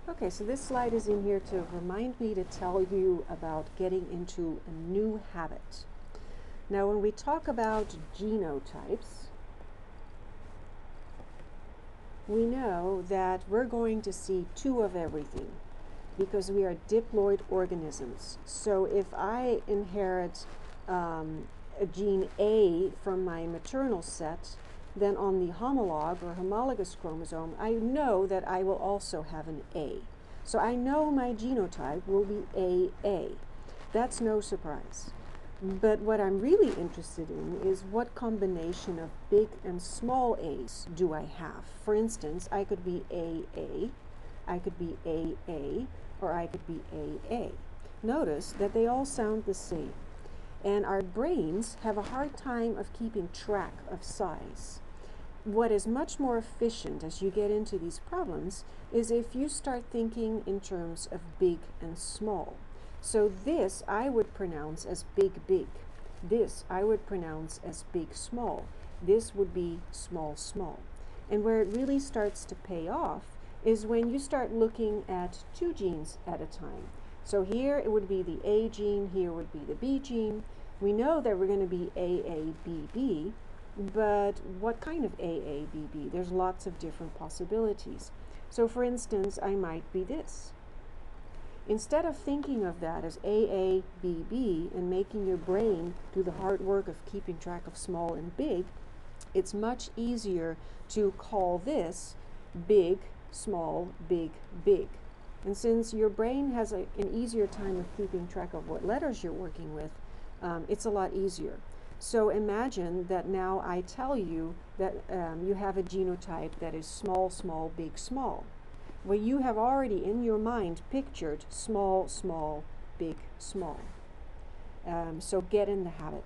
Okay, so this slide is in here to remind me to tell you about getting into a new habit. Now, when we talk about genotypes, we know that we're going to see two of everything because we are diploid organisms. So if I inherit a gene A from my maternal set, then on the homolog or homologous chromosome, I know that I will also have an A. So I know my genotype will be AA. That's no surprise. But what I'm really interested in is what combination of big and small a's do I have. For instance, I could be AA, I could be AA, or I could be AA. Notice that they all sound the same. And our brains have a hard time of keeping track of size. What is much more efficient as you get into these problems is if you start thinking in terms of big and small. So this I would pronounce as big, big. This I would pronounce as big, small. This would be small, small. And where it really starts to pay off is when you start looking at two genes at a time. So here it would be the A gene, here would be the B gene. We know that we're going to be AABB, but what kind of AABB? There's lots of different possibilities. So for instance, I might be this. Instead of thinking of that as AABB and making your brain do the hard work of keeping track of small and big, it's much easier to call this big, small, big, big. And since your brain has an easier time of keeping track of what letters you're working with, it's a lot easier. So imagine that now I tell you that you have a genotype that is small, small, big, small. Well, you have already in your mind pictured small, small, big, small. So get in the habit.